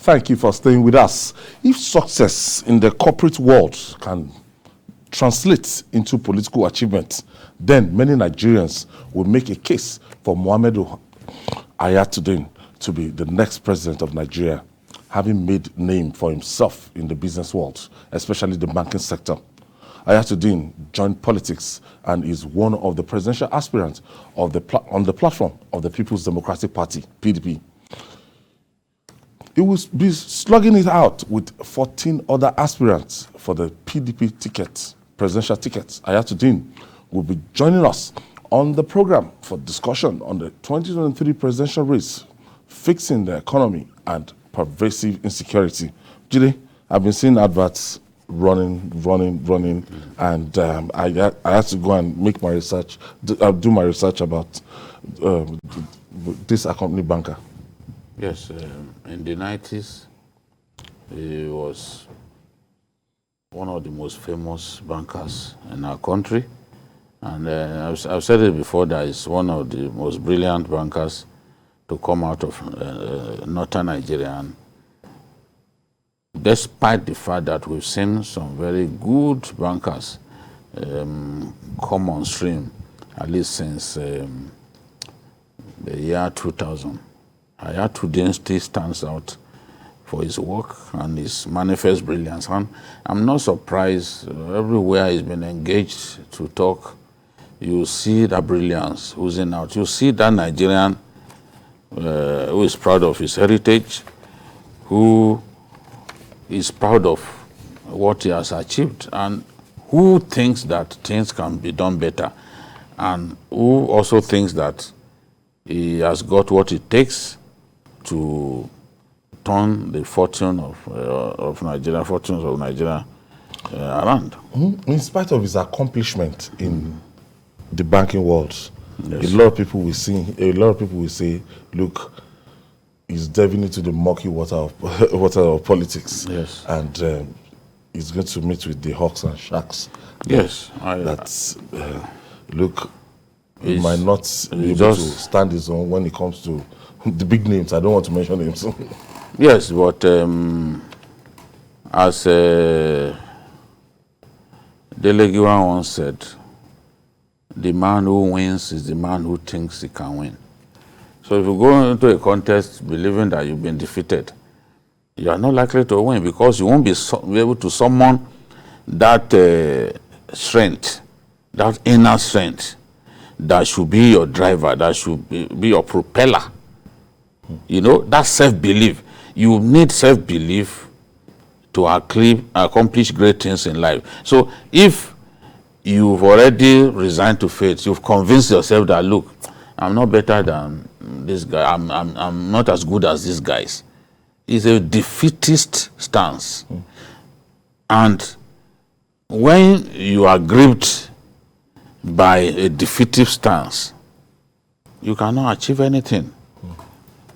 Thank you for staying with us. If success in the corporate world can translate into political achievement, then many Nigerians will make a case for Mohammed Hayatu-Deen to be the next president of Nigeria, having made a name for himself in the business world, especially the banking sector. Hayatudeen joined politics and is one of the presidential aspirants of on the platform of the People's Democratic Party, PDP. He will be slugging it out with 14 other aspirants for the PDP ticket, presidential ticket. Hayatudeen will be joining us on the program for discussion on the 2023 presidential race, fixing the economy and pervasive insecurity. Jide, I've been seeing adverts running, and I had to go and make my research, do my research about this accompanied banker. Yes, in the 90s, he was one of the most famous bankers in our country. And I've said it before, that he's one of the most brilliant bankers to come out of northern Nigeria. And despite the fact that we've seen some very good bankers come on stream, at least since the year 2000, Hayatudeen still stands out for his work and his manifest brilliance. And I'm not surprised, everywhere he's been engaged to talk, you see that brilliance oozing out. You see that Nigerian who is proud of his heritage, who is proud of what he has achieved, and who thinks that things can be done better, and who also thinks that he has got what it takes to turn the fortunes of Nigeria around. In spite of his accomplishment in the banking world, yes, a lot of people will say, look, he's delving into the murky water of politics. Yes. And he's going to meet with the hawks and sharks. Yes. Look, he might not be able to stand his own when it comes to the big names. I don't want to mention names. Yes, but as Delegiwa once said, the man who wins is the man who thinks he can win. So if you go into a contest believing that you've been defeated, you are not likely to win, because you won't be able to summon that strength, that inner strength, that should be your driver, that should be your propeller. You know, that self-belief. You need self-belief to accomplish great things in life. So if you've already resigned to fate, you've convinced yourself that, look, I'm not better than this guy, I'm not as good as these guys. It's a defeatist stance. And when you are gripped by a defeative stance, you cannot achieve anything.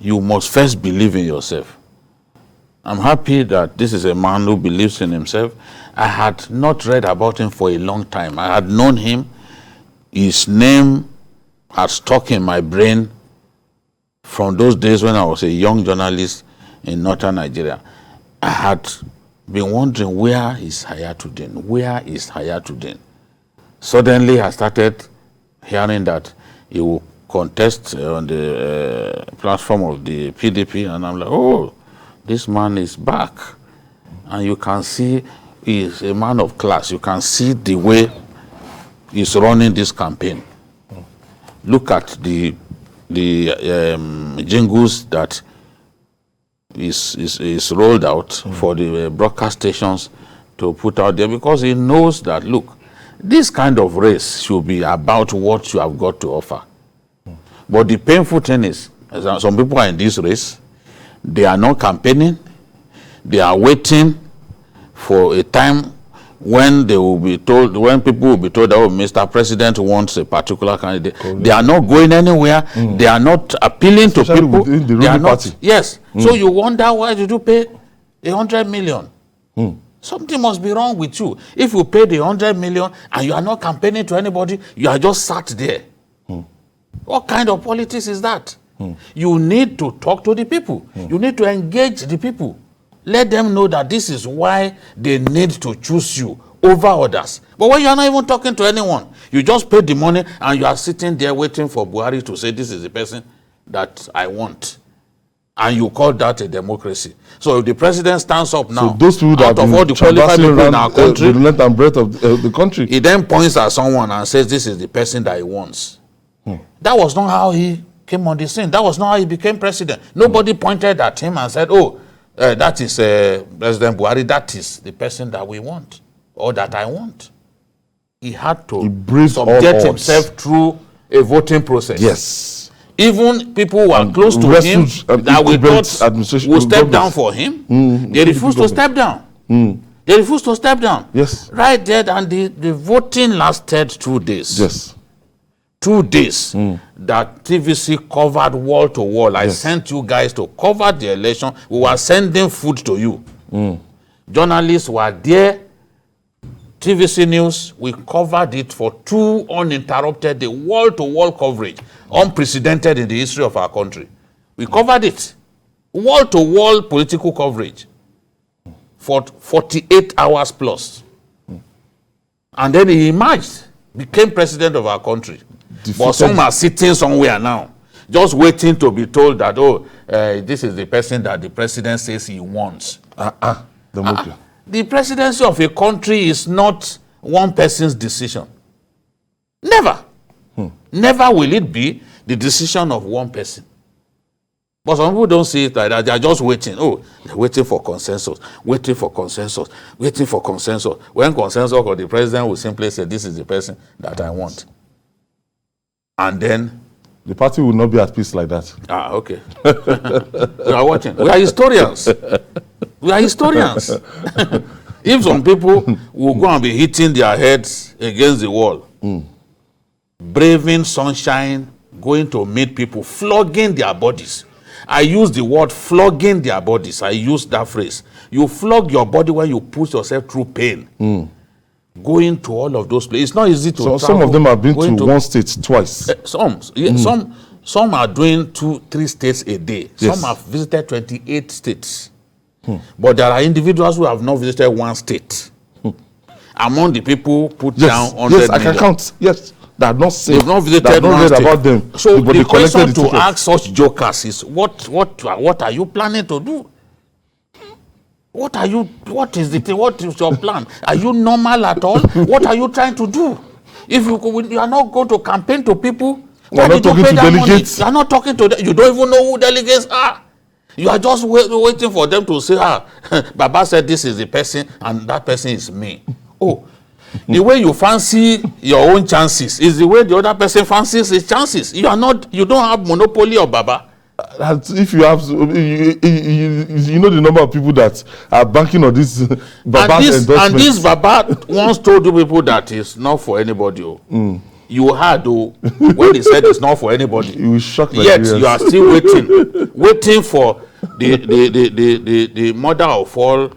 You must first believe in yourself. I'm happy that this is a man who believes in himself. I had not read about him for a long time. I had known him. His name had stuck in my brain from those days when I was a young journalist in northern Nigeria. I had been wondering, where is Hayatudeen? Where is Hayatudeen? Suddenly I started hearing that he will contest on the platform of the PDP, and I'm like, oh, this man is back. And you can see he's a man of class. You can see the way he's running this campaign. Look at the jingles that is rolled out for the broadcast stations to put out there, because he knows that, look, this kind of race should be about what you have got to offer. But the painful thing is, some people are in this race, they are not campaigning, they are waiting for a time when they will be told, when people will be told, oh, Mr. President wants a particular candidate. They are not going anywhere. They are not appealing especially to people. Within the they are ruling not. party. Yes. So you wonder, why did you pay 100 million? Something must be wrong with you. If you pay the 100 million and you are not campaigning to anybody, you are just sat there. What kind of politics is that? You need to talk to the people. You need to engage the people. Let them know that this is why they need to choose you over others. But when you are not even talking to anyone, you just pay the money and you are sitting there waiting for Buhari to say this is the person that I want. And you call that a democracy. So if the president stands up now, so those people that out of all the qualified people in our country, the length and breadth of the country, he then points at someone and says this is the person that he wants. That was not how he came on the scene. That was not how he became president. Nobody pointed at him and said, oh, that is President Buhari, that is the person that we want, or that I want. He had to subject himself through a voting process. Yes. Even people who are close to him that we thought would step down for him, they refused to step down. They refused to step down. Yes. Right there, and the voting lasted 2 days. Yes. 2 days that TVC covered wall to wall. I sent you guys to cover the election. We were sending food to you. Journalists were there. TVC News, we covered it for 2 uninterrupted, the wall-to-wall coverage, unprecedented in the history of our country. We covered it. Wall-to-wall political coverage for 48 hours plus. And then he emerged, became president of our country. But some are sitting somewhere now, just waiting to be told that, oh, this is the person that the president says he wants. The presidency of a country is not one person's decision. Never. Never will it be the decision of one person. But some people don't see it like that. They are just waiting. Oh, they're waiting for consensus, waiting for consensus, waiting for consensus. When consensus or the president will simply say, this is the person that I want. And then the party will not be at peace like that. Okay. We are watching. We are historians. We are historians. If some people will go and be hitting their heads against the wall, braving sunshine, going to meet people, flogging their bodies. I use the word flogging their bodies. I use that phrase. You flog your body when you put yourself through pain. Going to all of those places. It's not easy to travel. Some of them have been to one state twice. Some are doing 2-3 states a day. Yes. Some have visited 28 states. But there are individuals who have not visited one state. Among the people put down 100 million. I can count. Yes. That have not seen. They've not visited one state. About them. So the question to ask such jokers is, what are you planning to do? What is your plan? Are you normal at all? What are you trying to do? If you are not going to campaign to people, why did you pay that money? You are not talking to them. You don't even know who delegates are. You are just waiting for them to say, Baba said this is the person and that person is me. Oh, the way you fancy your own chances is the way the other person fancies his chances. You don't have monopoly of Baba. If you have, you know the number of people that are banking on this Baba's endorsement. And this Baba once told you people that it's not for anybody. You heard when they said it's not for anybody. You will shock Yet you are still waiting for the mother of all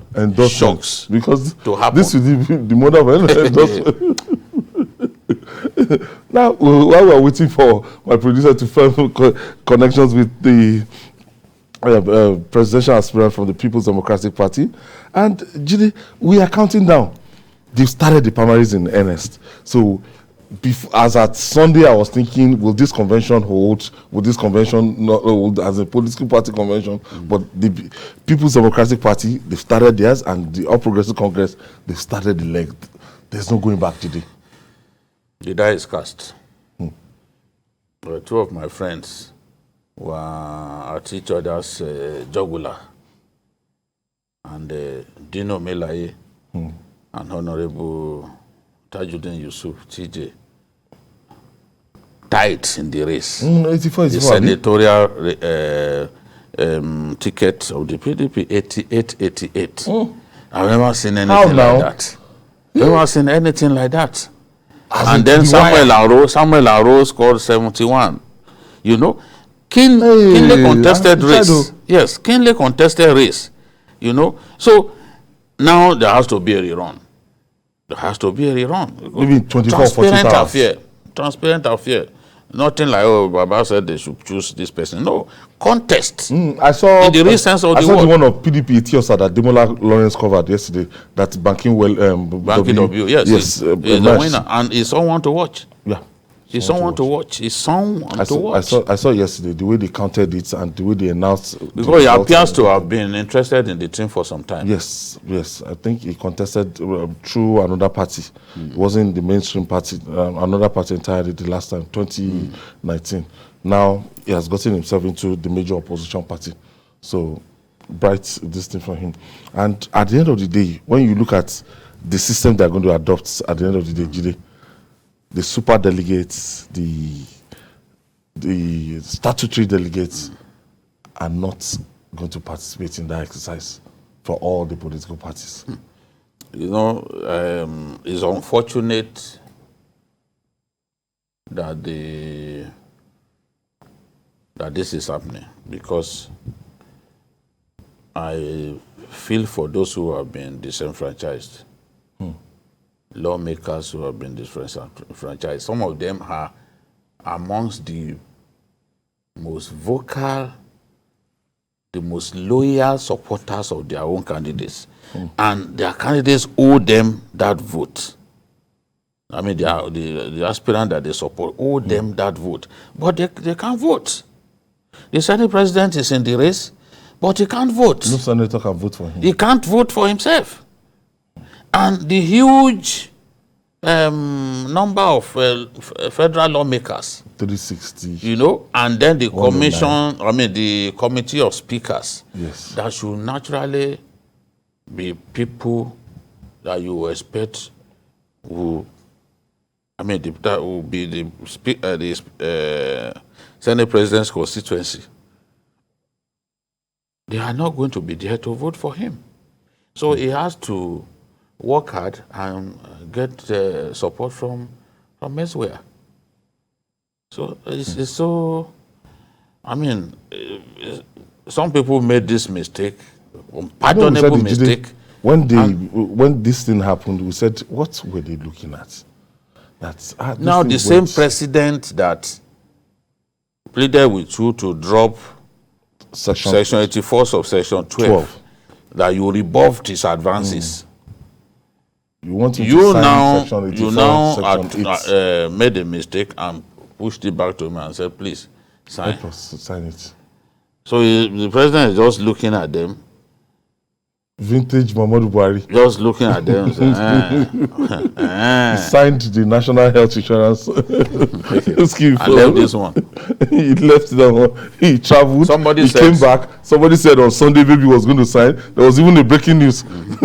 shocks because to happen. This is the mother of all endorsement. Now, while we are waiting for my producer to form connections with the presidential aspirant from the People's Democratic Party, and Jide, we are counting down. They've started the primaries in earnest. So, as at Sunday, I was thinking, will this convention hold? Will this convention not hold as a political party convention? But the People's Democratic Party, they've started theirs, and the All Progressive Congress, they've started the leg. There's no going back today. The die is cast. Two of my friends were at each other's jugular. And Dino Melaye and Honorable Hayatudeen Yusuf, TJ, tight in the race. 84, the senatorial ticket of the PDP, 88. I've never seen anything like that. Never seen anything like that. And then Samuel Aro scored 71. You know, keenly contested race. Yes, keenly contested race. You know, so now there has to be a rerun. There has to be a rerun. Maybe 24, 48 hours. Transparent affair. Nothing like, oh, Baba said they should choose this person. No, contest. I saw In the real sense of I the saw word. the one of PDP Etiosa that Demola Lawrence covered yesterday. That banking Banking W, yes, yes, he's the winner, and he's someone to watch. Yeah. He's someone to watch. He's someone to watch. I saw yesterday the way they counted it and the way they announced. Because he appears to have been interested in the team for some time. Yes. I think he contested through another party. It wasn't the mainstream party. Another party entirely the last time, 2019. Now he has gotten himself into the major opposition party. So bright this thing for him. And at the end of the day, when you look at the system they're going to adopt at the end of the day, Jide, the super delegates, the statutory delegates are not going to participate in that exercise for all the political parties. You know, it's unfortunate that this is happening, because I feel for those who have been disenfranchised. Lawmakers who have been disenfranchised. Some of them are amongst the most vocal, the most loyal supporters of their own candidates. And their candidates owe them that vote. I mean, the aspirant that they support owe them that vote. But they can't vote. The Senate president is in the race, but he can't vote. No senator can vote for him. He can't vote for himself. And the huge number of federal lawmakers, 360, you know, and then the commission, the committee of speakers, yes, that should naturally be people that you expect who, that will be the Senate president's constituency. They are not going to be there to vote for him. So he has to work hard and get support from elsewhere. So it's so, some people made this mistake, unpardonable mistake. When this thing happened, we said, what were they looking at? Now the same president that pleaded with you to drop Section 84 of Section 12, that you rebuffed his advances. You want him to sign Section 84, you now Section 8. Made a mistake and pushed it back to him and said, please, sign. Help us sign it. So the president is just looking at them. Vintage Muhammadu Buhari. Just looking at them and saying, He signed the National Health Insurance scheme. I left this one. He left that one. He traveled. He came back. Somebody said on Sunday baby was going to sign. There was even a breaking news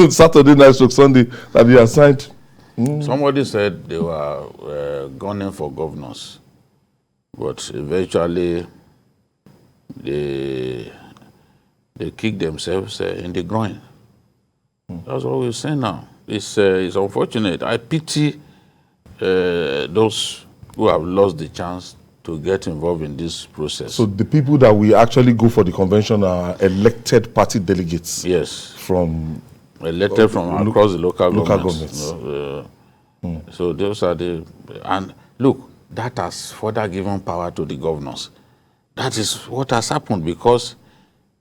Saturday night stroke Sunday that he had signed. Somebody said they were gunning for governors, but eventually they kicked themselves in the groin. That's what we're saying now. It's unfortunate. I pity those who have lost the chance to get involved in this process. So the people that we actually go for the convention are elected party delegates. Yes. Elected from across the local governments. So those are and look, that has further given power to the governors. That is what has happened, because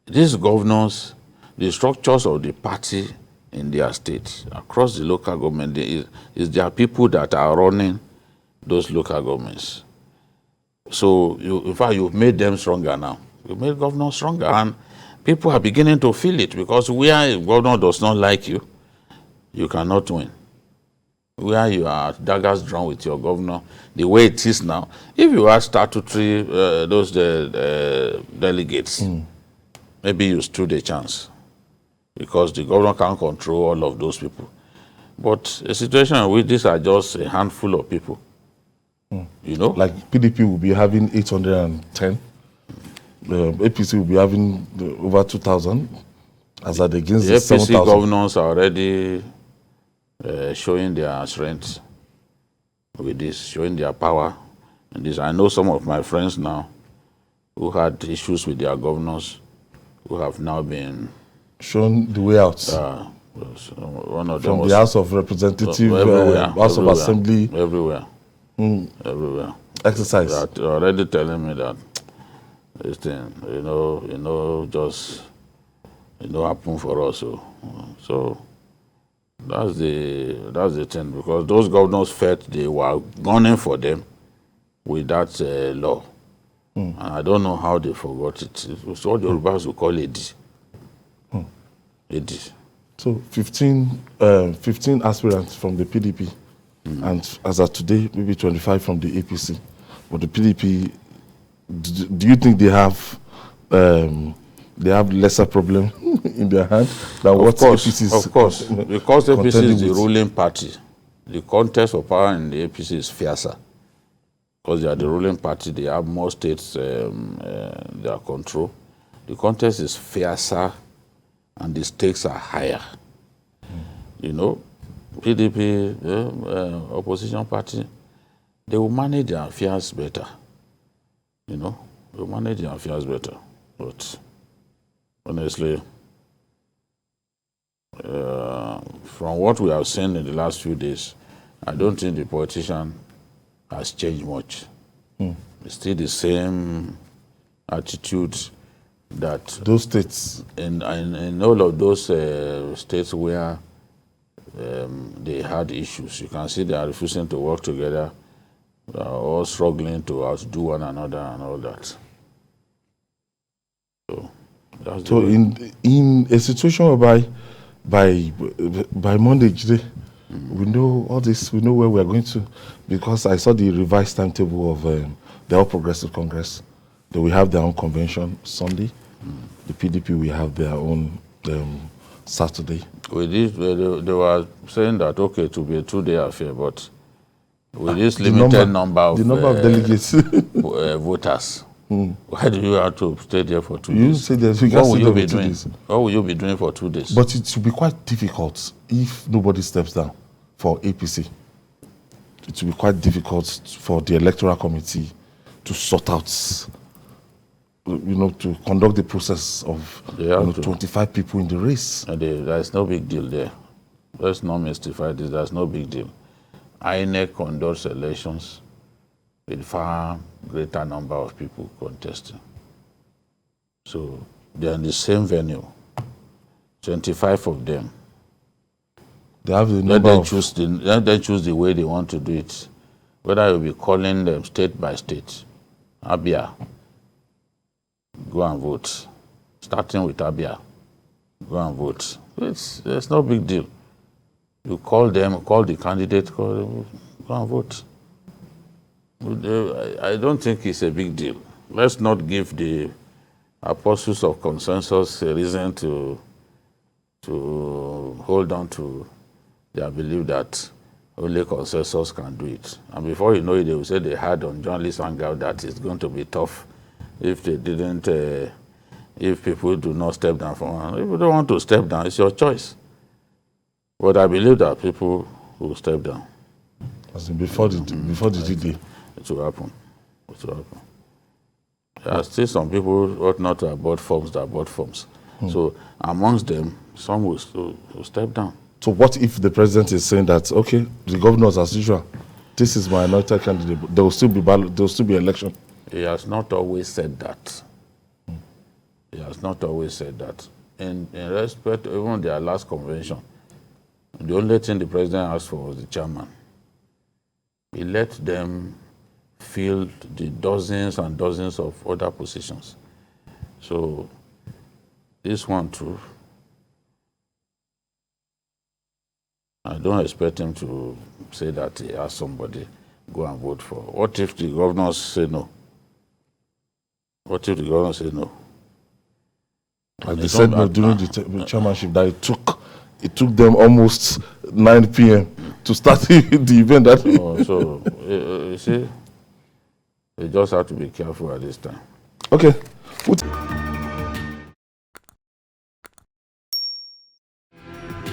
these governors, the structures of the party in their state, across the local government, is there are people that are running those local governments. So, in fact, you've made them stronger now. You've made governors stronger, and people are beginning to feel it, because where a governor does not like you, you cannot win. Where you are daggers drawn with your governor, the way it is now, if you are statutory, those delegates, maybe you stood a chance, because the governor can't control all of those people. But a situation in which these are just a handful of people, you know? Like PDP will be having 810, APC will be having over 2,000, as at against the APC 7,000. governors are already showing their strength with this, showing their power. And this, I know some of my friends now who had issues with their governors, who have now been shown the way out. One of them from the House of Representatives, House of Assembly. Everywhere. everywhere. Exercise. They're already telling me that this thing, just happen for us. So that's the thing, because those governors felt they were gunning for them with that law. And I don't know how they forgot it. It was what the Yorubas would call AD. AD. So 15 aspirants from the PDP, and as of today, maybe 25 from the APC. But the PDP, do you think they have lesser problem in their hand than what APC is? Of course, because APC is the ruling party. The contest for power in the APC is fiercer. Because they are the ruling party, they have more states their control. The contest is fiercer and the stakes are higher. PDP, opposition party, they will manage their affairs better. They will manage their affairs better. But honestly, from what we have seen in the last few days, I don't think the politician has changed much. It's still the same attitude that those states, in all of those states where they had issues, you can see they are refusing to work together, they are all struggling to outdo one another and all that. So that's in a situation whereby by Monday today, we know all this, we know where we are going to, because I saw the revised timetable of the All Progressive Congress. They will have their own convention Sunday. The PDP will have their own Saturday. They were saying that, okay, it will be a 2-day affair, but with this limited number of delegates, voters, why do you have to stay there for 2 days? You say that you what will you be doing? What will you be doing for 2 days? But it will be quite difficult if nobody steps down for APC. It will be quite difficult for the electoral committee to sort out, to conduct the process of 25 people in the race. There's no big deal there. Let's not mystify this. There's no big deal. INEC conducts elections with far greater number of people contesting. So they're in the same venue, 25 of them. They have the number let them choose the way they want to do it. Whether you'll be calling them state by state. Abia, go and vote. Starting with Abia, go and vote. It's no big deal. You call them, call the candidate, go and vote. I don't think it's a big deal. Let's not give the apostles of consensus a reason to hold on to their belief that only consensus can do it. And before you know it, they will say they had on journalists hangout that it's going to be tough if they didn't, if people do not step down from one. If you don't want to step down, it's your choice. But I believe that people will step down. As in before the D-Day. It will happen. It will happen. There are still some people who ought not to have bought forms that bought forms. So amongst them, some will step down. So what if the president is saying that, okay, the governors as usual, this is my anointed candidate, there will still be election? He has not always said that. He has not always said that. In respect, even their last convention, the only thing the president asked for was the chairman. He let them fill the dozens and dozens of other positions. So this one too, I don't expect him to say that he has somebody go and vote for. What if the governors say no? What if the governors say no? Like they said no during the chairmanship, that it took them almost 9 p.m. to start the event. So you see, they just have to be careful at this time. Okay.